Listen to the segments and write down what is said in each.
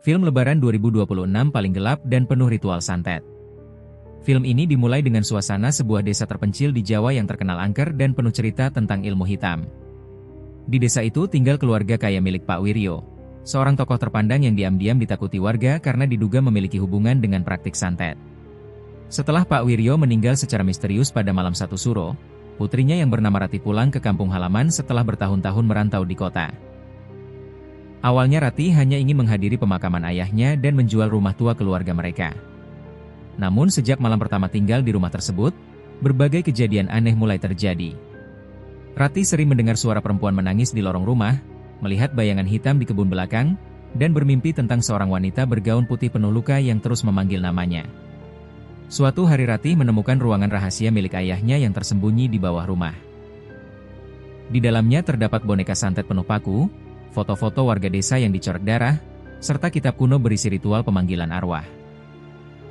Film Lebaran 2026 paling gelap dan penuh ritual santet. Film ini dimulai dengan suasana sebuah desa terpencil di Jawa yang terkenal angker dan penuh cerita tentang ilmu hitam. Di desa itu tinggal keluarga kaya milik Pak Wiryo, seorang tokoh terpandang yang diam-diam ditakuti warga karena diduga memiliki hubungan dengan praktik santet. Setelah Pak Wiryo meninggal secara misterius pada malam 1 Suro, putrinya yang bernama Rati pulang ke kampung halaman setelah bertahun-tahun merantau di kota. Awalnya Rati hanya ingin menghadiri pemakaman ayahnya dan menjual rumah tua keluarga mereka. Namun sejak malam pertama tinggal di rumah tersebut, berbagai kejadian aneh mulai terjadi. Rati sering mendengar suara perempuan menangis di lorong rumah, melihat bayangan hitam di kebun belakang, dan bermimpi tentang seorang wanita bergaun putih penuh luka yang terus memanggil namanya. Suatu hari Rati menemukan ruangan rahasia milik ayahnya yang tersembunyi di bawah rumah. Di dalamnya terdapat boneka santet penuh paku, foto-foto warga desa yang dicoret darah, serta kitab kuno berisi ritual pemanggilan arwah.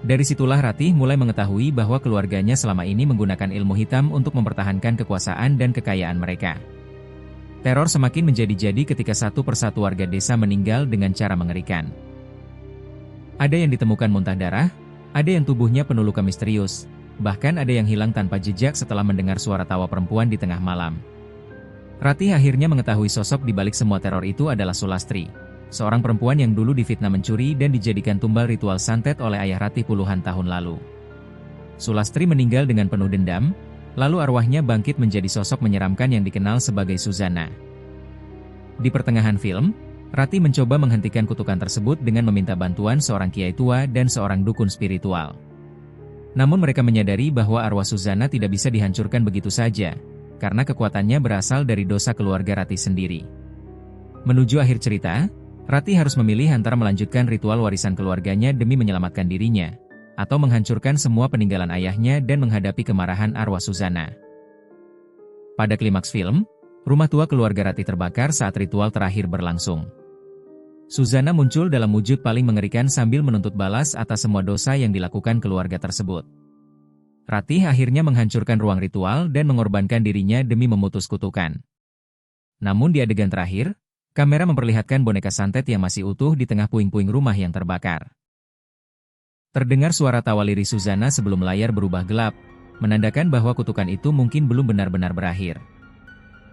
Dari situlah Rati mulai mengetahui bahwa keluarganya selama ini menggunakan ilmu hitam untuk mempertahankan kekuasaan dan kekayaan mereka. Teror semakin menjadi-jadi ketika satu persatu warga desa meninggal dengan cara mengerikan. Ada yang ditemukan muntah darah, ada yang tubuhnya penuh luka misterius, bahkan ada yang hilang tanpa jejak setelah mendengar suara tawa perempuan di tengah malam. Rati akhirnya mengetahui sosok di balik semua teror itu adalah Sulastri, seorang perempuan yang dulu difitnah mencuri dan dijadikan tumbal ritual santet oleh ayah Rati puluhan tahun lalu. Sulastri meninggal dengan penuh dendam, lalu arwahnya bangkit menjadi sosok menyeramkan yang dikenal sebagai Suzana. Di pertengahan film, Rati mencoba menghentikan kutukan tersebut dengan meminta bantuan seorang kiai tua dan seorang dukun spiritual. Namun mereka menyadari bahwa arwah Suzana tidak bisa dihancurkan begitu saja, karena kekuatannya berasal dari dosa keluarga Rati sendiri. Menuju akhir cerita, Rati harus memilih antara melanjutkan ritual warisan keluarganya demi menyelamatkan dirinya, atau menghancurkan semua peninggalan ayahnya dan menghadapi kemarahan arwah Suzana. Pada klimaks film, rumah tua keluarga Rati terbakar saat ritual terakhir berlangsung. Suzana muncul dalam wujud paling mengerikan sambil menuntut balas atas semua dosa yang dilakukan keluarga tersebut. Rati akhirnya menghancurkan ruang ritual dan mengorbankan dirinya demi memutus kutukan. Namun di adegan terakhir, kamera memperlihatkan boneka santet yang masih utuh di tengah puing-puing rumah yang terbakar. Terdengar suara tawa lirih Suzana sebelum layar berubah gelap, menandakan bahwa kutukan itu mungkin belum benar-benar berakhir.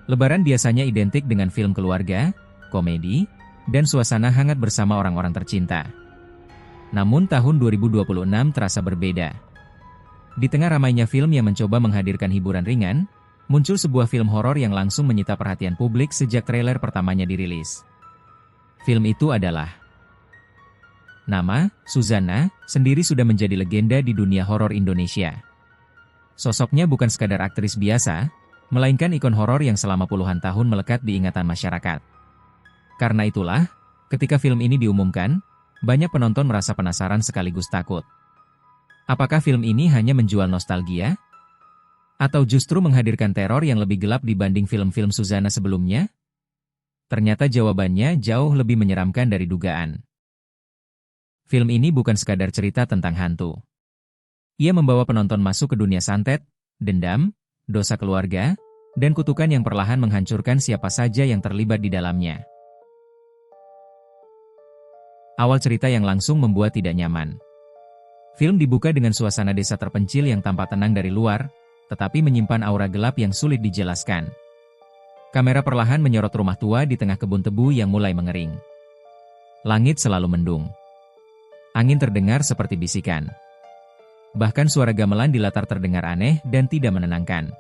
Lebaran biasanya identik dengan film keluarga, komedi, dan suasana hangat bersama orang-orang tercinta. Namun tahun 2026 terasa berbeda. Di tengah ramainya film yang mencoba menghadirkan hiburan ringan, muncul sebuah film horor yang langsung menyita perhatian publik sejak trailer pertamanya dirilis. Film itu adalah nama Suzana, sendiri sudah menjadi legenda di dunia horor Indonesia. Sosoknya bukan sekadar aktris biasa, melainkan ikon horor yang selama puluhan tahun melekat di ingatan masyarakat. Karena itulah, ketika film ini diumumkan, banyak penonton merasa penasaran sekaligus takut. Apakah film ini hanya menjual nostalgia? Atau justru menghadirkan teror yang lebih gelap dibanding film-film Suzana sebelumnya? Ternyata jawabannya jauh lebih menyeramkan dari dugaan. Film ini bukan sekadar cerita tentang hantu. Ia membawa penonton masuk ke dunia santet, dendam, dosa keluarga, dan kutukan yang perlahan menghancurkan siapa saja yang terlibat di dalamnya. Awal cerita yang langsung membuat tidak nyaman. Film dibuka dengan suasana desa terpencil yang tampak tenang dari luar, tetapi menyimpan aura gelap yang sulit dijelaskan. Kamera perlahan menyorot rumah tua di tengah kebun tebu yang mulai mengering. Langit selalu mendung. Angin terdengar seperti bisikan. Bahkan suara gamelan di latar terdengar aneh dan tidak menenangkan.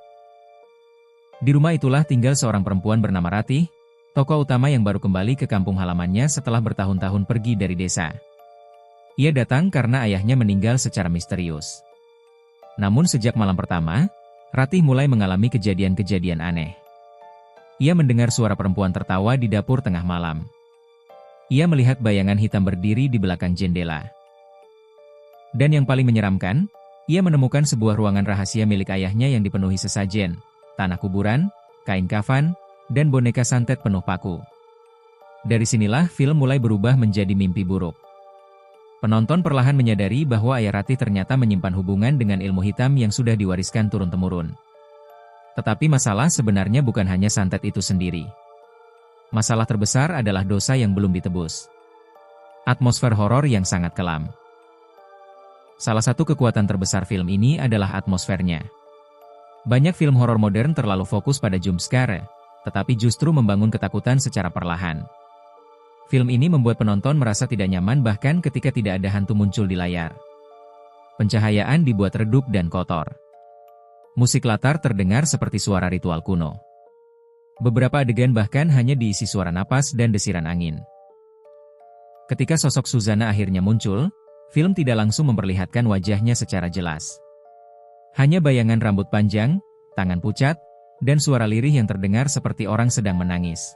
Di rumah itulah tinggal seorang perempuan bernama Rati, tokoh utama yang baru kembali ke kampung halamannya setelah bertahun-tahun pergi dari desa. Ia datang karena ayahnya meninggal secara misterius. Namun sejak malam pertama, Rati mulai mengalami kejadian-kejadian aneh. Ia mendengar suara perempuan tertawa di dapur tengah malam. Ia melihat bayangan hitam berdiri di belakang jendela. Dan yang paling menyeramkan, ia menemukan sebuah ruangan rahasia milik ayahnya yang dipenuhi sesajen, tanah kuburan, kain kafan, dan boneka santet penuh paku. Dari sinilah film mulai berubah menjadi mimpi buruk. Penonton perlahan menyadari bahwa ayah Rati ternyata menyimpan hubungan dengan ilmu hitam yang sudah diwariskan turun-temurun. Tetapi masalah sebenarnya bukan hanya santet itu sendiri. Masalah terbesar adalah dosa yang belum ditebus. Atmosfer horor yang sangat kelam. Salah satu kekuatan terbesar film ini adalah atmosfernya. Banyak film horor modern terlalu fokus pada jump scare, tetapi justru membangun ketakutan secara perlahan. Film ini membuat penonton merasa tidak nyaman bahkan ketika tidak ada hantu muncul di layar. Pencahayaan dibuat redup dan kotor. Musik latar terdengar seperti suara ritual kuno. Beberapa adegan bahkan hanya diisi suara napas dan desiran angin. Ketika sosok Susanna akhirnya muncul, film tidak langsung memperlihatkan wajahnya secara jelas. Hanya bayangan rambut panjang, tangan pucat, dan suara lirih yang terdengar seperti orang sedang menangis.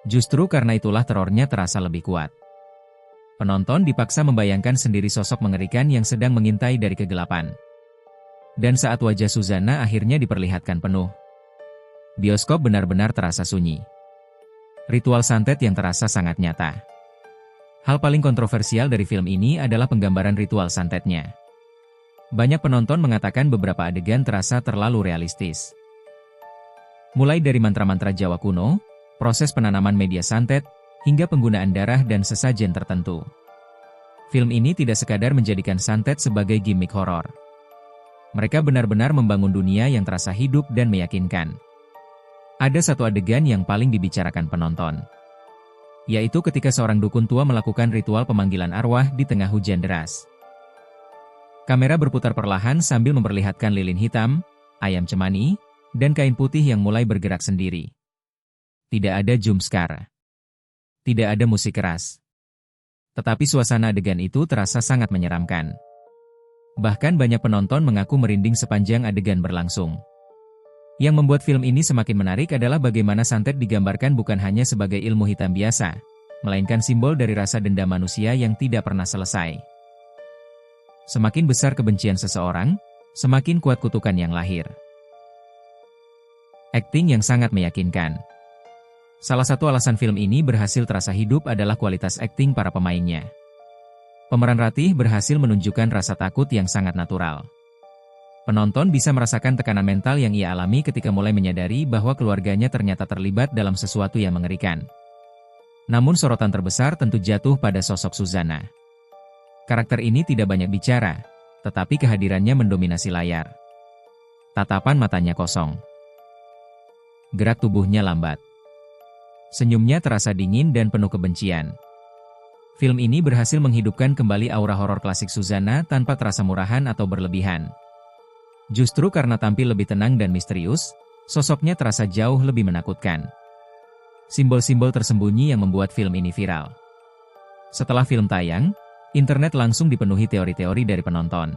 Justru karena itulah terornya terasa lebih kuat. Penonton dipaksa membayangkan sendiri sosok mengerikan yang sedang mengintai dari kegelapan. Dan saat wajah Susanna akhirnya diperlihatkan penuh, bioskop benar-benar terasa sunyi. Ritual santet yang terasa sangat nyata. Hal paling kontroversial dari film ini adalah penggambaran ritual santetnya. Banyak penonton mengatakan beberapa adegan terasa terlalu realistis. Mulai dari mantra-mantra Jawa kuno, proses penanaman media santet, hingga penggunaan darah dan sesajen tertentu. Film ini tidak sekadar menjadikan santet sebagai gimmick horor. Mereka benar-benar membangun dunia yang terasa hidup dan meyakinkan. Ada satu adegan yang paling dibicarakan penonton, yaitu ketika seorang dukun tua melakukan ritual pemanggilan arwah di tengah hujan deras. Kamera berputar perlahan sambil memperlihatkan lilin hitam, ayam cemani, dan kain putih yang mulai bergerak sendiri. Tidak ada jump scare. Tidak ada musik keras. Tetapi suasana adegan itu terasa sangat menyeramkan. Bahkan banyak penonton mengaku merinding sepanjang adegan berlangsung. Yang membuat film ini semakin menarik adalah bagaimana santet digambarkan bukan hanya sebagai ilmu hitam biasa, melainkan simbol dari rasa dendam manusia yang tidak pernah selesai. Semakin besar kebencian seseorang, semakin kuat kutukan yang lahir. Akting yang sangat meyakinkan. Salah satu alasan film ini berhasil terasa hidup adalah kualitas akting para pemainnya. Pemeran Ratih berhasil menunjukkan rasa takut yang sangat natural. Penonton bisa merasakan tekanan mental yang ia alami ketika mulai menyadari bahwa keluarganya ternyata terlibat dalam sesuatu yang mengerikan. Namun sorotan terbesar tentu jatuh pada sosok Susanna. Karakter ini tidak banyak bicara, tetapi kehadirannya mendominasi layar. Tatapan matanya kosong. Gerak tubuhnya lambat. Senyumnya terasa dingin dan penuh kebencian. Film ini berhasil menghidupkan kembali aura horor klasik Susanna tanpa terasa murahan atau berlebihan. Justru karena tampil lebih tenang dan misterius, sosoknya terasa jauh lebih menakutkan. Simbol-simbol tersembunyi yang membuat film ini viral. Setelah film tayang, internet langsung dipenuhi teori-teori dari penonton.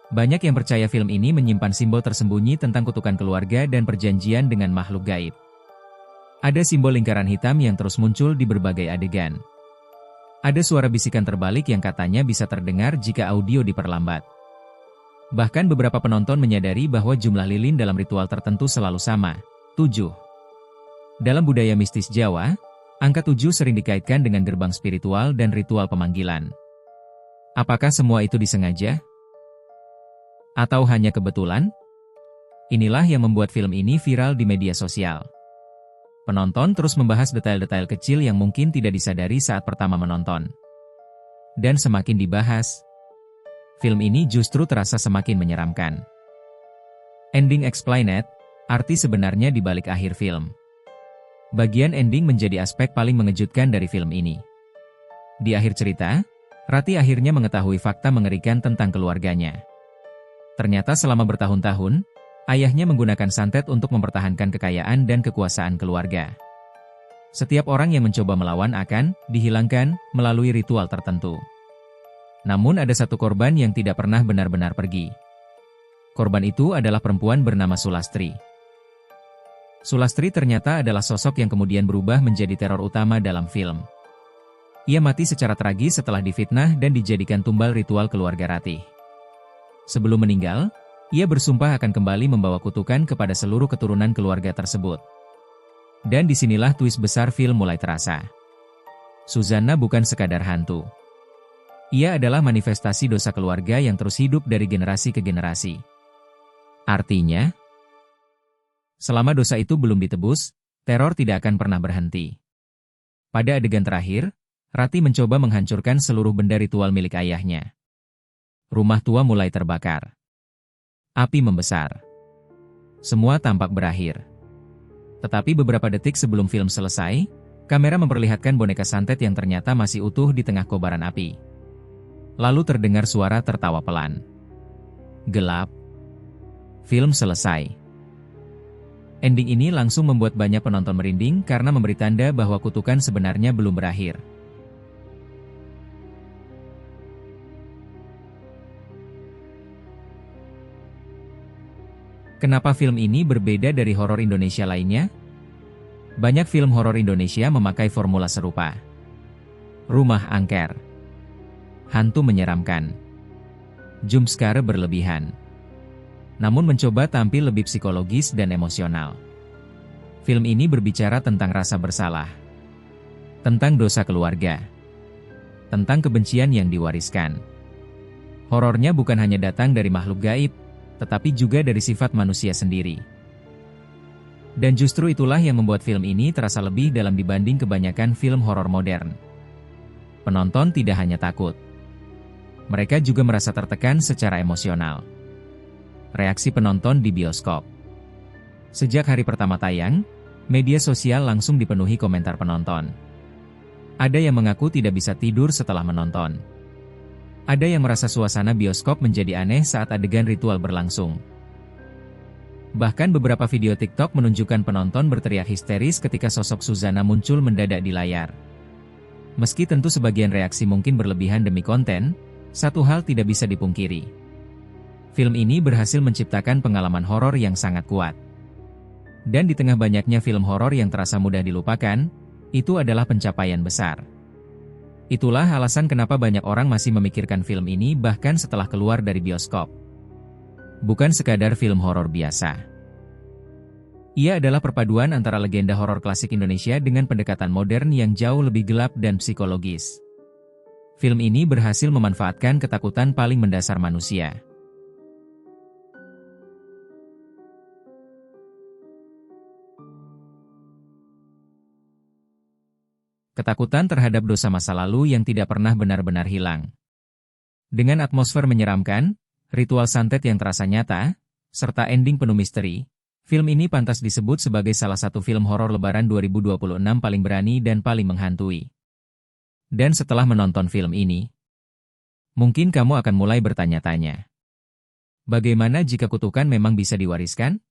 Banyak yang percaya film ini menyimpan simbol tersembunyi tentang kutukan keluarga dan perjanjian dengan makhluk gaib. Ada simbol lingkaran hitam yang terus muncul di berbagai adegan. Ada suara bisikan terbalik yang katanya bisa terdengar jika audio diperlambat. Bahkan beberapa penonton menyadari bahwa jumlah lilin dalam ritual tertentu selalu sama, 7. Dalam budaya mistis Jawa, angka 7 sering dikaitkan dengan gerbang spiritual dan ritual pemanggilan. Apakah semua itu disengaja? Atau hanya kebetulan? Inilah yang membuat film ini viral di media sosial. Penonton terus membahas detail-detail kecil yang mungkin tidak disadari saat pertama menonton. Dan semakin dibahas, film ini justru terasa semakin menyeramkan. Ending explained, arti sebenarnya di balik akhir film. Bagian ending menjadi aspek paling mengejutkan dari film ini. Di akhir cerita, Ratih akhirnya mengetahui fakta mengerikan tentang keluarganya. Ternyata selama bertahun-tahun, ayahnya menggunakan santet untuk mempertahankan kekayaan dan kekuasaan keluarga. Setiap orang yang mencoba melawan akan dihilangkan melalui ritual tertentu. Namun ada satu korban yang tidak pernah benar-benar pergi. Korban itu adalah perempuan bernama Sulastri. Sulastri ternyata adalah sosok yang kemudian berubah menjadi teror utama dalam film. Ia mati secara tragis setelah difitnah dan dijadikan tumbal ritual keluarga Ratih. Sebelum meninggal, ia bersumpah akan kembali membawa kutukan kepada seluruh keturunan keluarga tersebut. Dan disinilah twist besar film mulai terasa. Susanna bukan sekadar hantu. Ia adalah manifestasi dosa keluarga yang terus hidup dari generasi ke generasi. Artinya, Selama dosa itu belum ditebus, teror tidak akan pernah berhenti. Pada adegan terakhir, Rati mencoba menghancurkan seluruh benda ritual milik ayahnya. Rumah tua mulai terbakar. Api membesar. Semua tampak berakhir. Tetapi beberapa detik sebelum film selesai, kamera memperlihatkan boneka santet yang ternyata masih utuh di tengah kobaran api. Lalu terdengar suara tertawa pelan. Gelap. Film selesai. Ending ini langsung membuat banyak penonton merinding karena memberi tanda bahwa kutukan sebenarnya belum berakhir. Kenapa film ini berbeda dari horor Indonesia lainnya? Banyak film horor Indonesia memakai formula serupa. Rumah angker. Hantu menyeramkan. Jumpscare berlebihan. Namun mencoba tampil lebih psikologis dan emosional. Film ini berbicara tentang rasa bersalah. Tentang dosa keluarga. Tentang kebencian yang diwariskan. Horornya bukan hanya datang dari makhluk gaib, tetapi juga dari sifat manusia sendiri. Dan justru itulah yang membuat film ini terasa lebih dalam dibanding kebanyakan film horor modern. Penonton tidak hanya takut. Mereka juga merasa tertekan secara emosional. Reaksi penonton di bioskop. Sejak hari pertama tayang, media sosial langsung dipenuhi komentar penonton. Ada yang mengaku tidak bisa tidur setelah menonton. Ada yang merasa suasana bioskop menjadi aneh saat adegan ritual berlangsung. Bahkan beberapa video TikTok menunjukkan penonton berteriak histeris ketika sosok Suzana muncul mendadak di layar. Meski tentu sebagian reaksi mungkin berlebihan demi konten, satu hal tidak bisa dipungkiri. Film ini berhasil menciptakan pengalaman horor yang sangat kuat. Dan di tengah banyaknya film horor yang terasa mudah dilupakan, itu adalah pencapaian besar. Itulah alasan kenapa banyak orang masih memikirkan film ini bahkan setelah keluar dari bioskop. Bukan sekadar film horor biasa. Ia adalah perpaduan antara legenda horor klasik Indonesia dengan pendekatan modern yang jauh lebih gelap dan psikologis. Film ini berhasil memanfaatkan ketakutan paling mendasar manusia. Ketakutan terhadap dosa masa lalu yang tidak pernah benar-benar hilang. Dengan atmosfer menyeramkan, ritual santet yang terasa nyata, serta ending penuh misteri, film ini pantas disebut sebagai salah satu film horor Lebaran 2026 paling berani dan paling menghantui. Dan setelah menonton film ini, mungkin kamu akan mulai bertanya-tanya. Bagaimana jika kutukan memang bisa diwariskan?